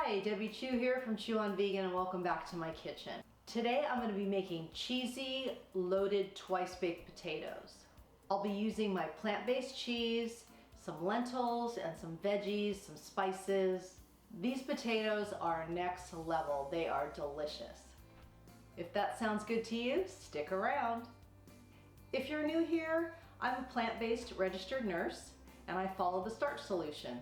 Hi, Debbie Chu here from Chew on Vegan, and welcome back to my kitchen. Today I'm going to be making cheesy, loaded, twice-baked potatoes. I'll be using my plant-based cheese, some lentils, and some veggies, some spices. These potatoes are next level. They are delicious. If that sounds good to you, stick around. If you're new here, I'm a plant-based registered nurse, and I follow the Starch Solution.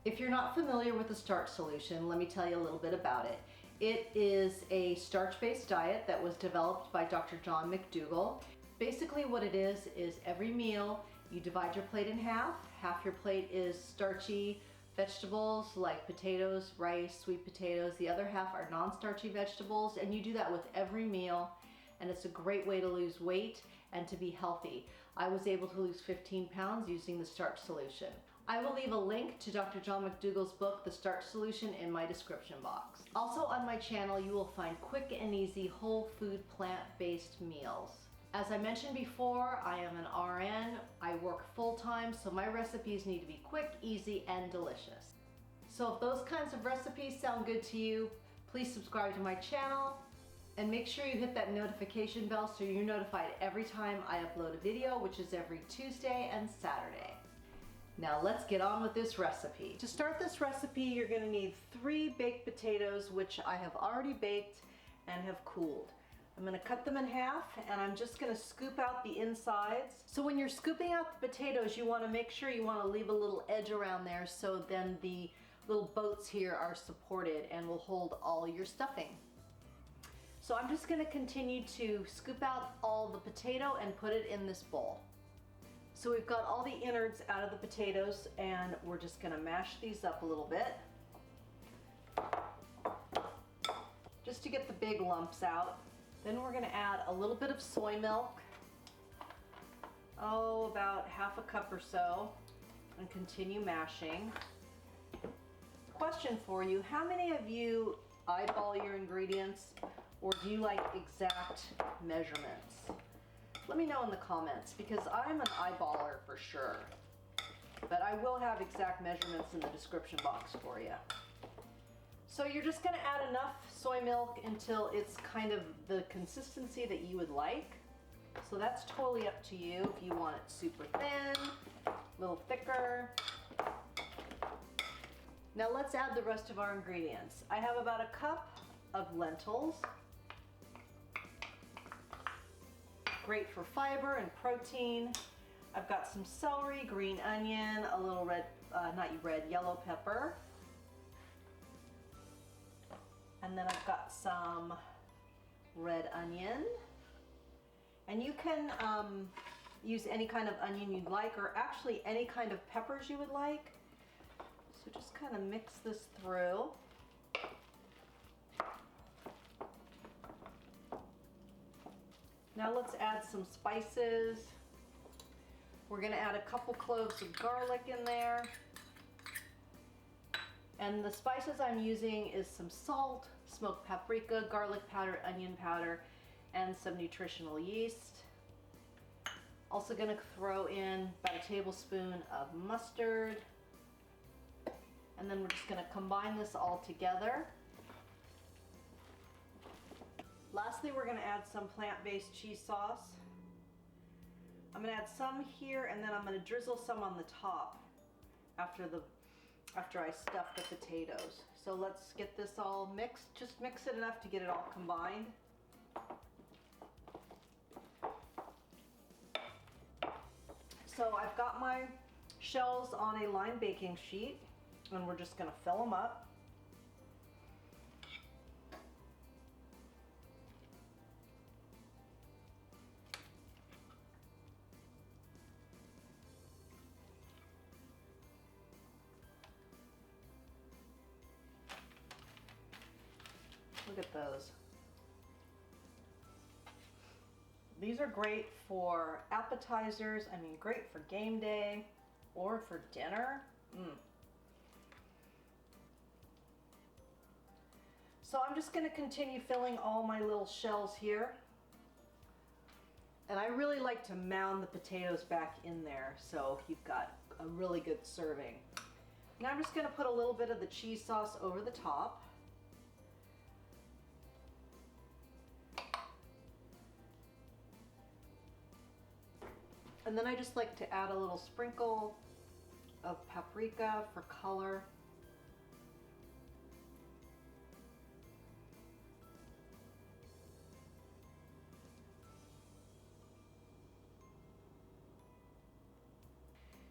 If you're not familiar with the Starch Solution, let me tell you a little bit about it. It is a starch-based diet that was developed by Dr. John McDougall. Basically what it is every meal you divide your plate in half. Half your plate is starchy vegetables like potatoes, rice, sweet potatoes. The other half are non-starchy vegetables, and you do that with every meal, and it's a great way to lose weight and to be healthy. I was able to lose 15 pounds using the Starch Solution. I will leave a link to Dr. John McDougall's book, The Starch Solution, in my description box. Also on my channel, you will find quick and easy whole food plant-based meals. As I mentioned before, I am an RN. I work full-time, so my recipes need to be quick, easy, and delicious. So if those kinds of recipes sound good to you, please subscribe to my channel and make sure you hit that notification bell so you're notified every time I upload a video, which is every Tuesday and Saturday. Now let's get on with this recipe. To start this recipe, you're gonna need 3 baked potatoes, which I have already baked and have cooled. I'm gonna cut them in half, and I'm just gonna scoop out the insides. So when you're scooping out the potatoes, you wanna make sure you wanna leave a little edge around there so then the little boats here are supported and will hold all your stuffing. So I'm just gonna continue to scoop out all the potato and put it in this bowl. So we've got all the innards out of the potatoes, and we're just gonna mash these up a little bit, just to get the big lumps out. Then we're gonna add a little bit of soy milk, about half a cup or so, and continue mashing. Question for you, how many of you eyeball your ingredients, or do you like exact measurements? Let me know in the comments, because I'm an eyeballer for sure, but I will have exact measurements in the description box for you. So you're just gonna add enough soy milk until it's kind of the consistency that you would like. So that's totally up to you if you want it super thin, a little thicker. Now let's add the rest of our ingredients. I have about a cup of lentils. Great for fiber and protein. I've got some celery, green onion, a little yellow pepper. And then I've got some red onion. And you can use any kind of onion you'd like, or actually any kind of peppers you would like. So just kind of mix this through. Now let's add some spices. We're gonna add a couple cloves of garlic in there. And the spices I'm using is some salt, smoked paprika, garlic powder, onion powder, and some nutritional yeast. Also gonna throw in about a tablespoon of mustard. And then we're just gonna combine this all together. Lastly, we're gonna add some plant-based cheese sauce. I'm gonna add some here, and then I'm gonna drizzle some on the top after I stuff the potatoes. So let's get this all mixed. Just mix it enough to get it all combined. So I've got my shells on a lined baking sheet, and we're just gonna fill them up. Look at those. These are great for appetizers. I mean, great for game day or for dinner. So I'm just going to continue filling all my little shells here. And I really like to mound the potatoes back in there so you've got a really good serving. Now I'm just going to put a little bit of the cheese sauce over the top. And then I just like to add a little sprinkle of paprika for color.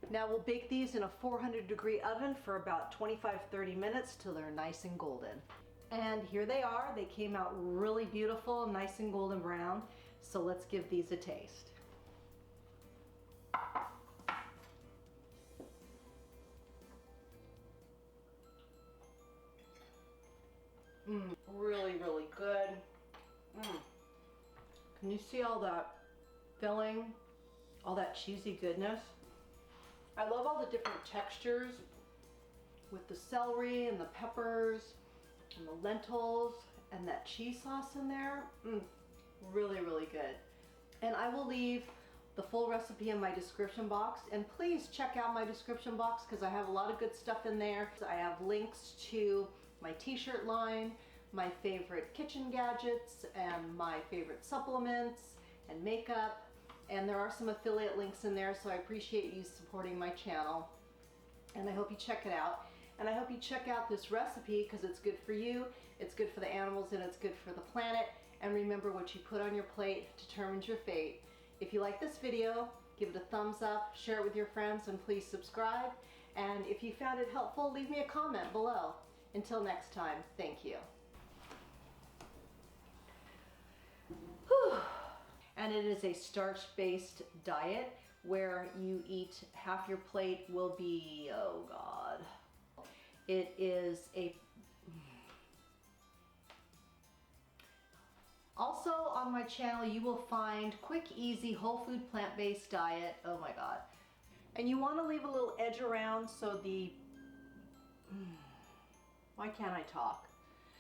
Now we'll bake these in a 400-degree oven for about 25-30 minutes till they're nice and golden. And here they are. They came out really beautiful, nice and golden brown. So let's give these a taste. Really, really good. Can you see all that filling, all that cheesy goodness? I love all the different textures with the celery and the peppers and the lentils and that cheese sauce in there. Really, really good. And I will leave the full recipe in my description box, and please check out my description box because I have a lot of good stuff in there. I have links to my t-shirt line, my favorite kitchen gadgets, and my favorite supplements and makeup. And there are some affiliate links in there, so I appreciate you supporting my channel. And I hope you check it out. And I hope you check out this recipe because it's good for you, it's good for the animals, and it's good for the planet. And remember, what you put on your plate determines your fate. If you like this video, give it a thumbs up, share it with your friends, and please subscribe. And if you found it helpful, leave me a comment below. Until next time, thank you. Whew. And it is a starch-based diet where you eat half your plate will be, oh God. It is a, also on my channel you will find quick, easy, whole food, plant-based diet, oh my God. And you want to leave a little edge around so the, why can't I talk?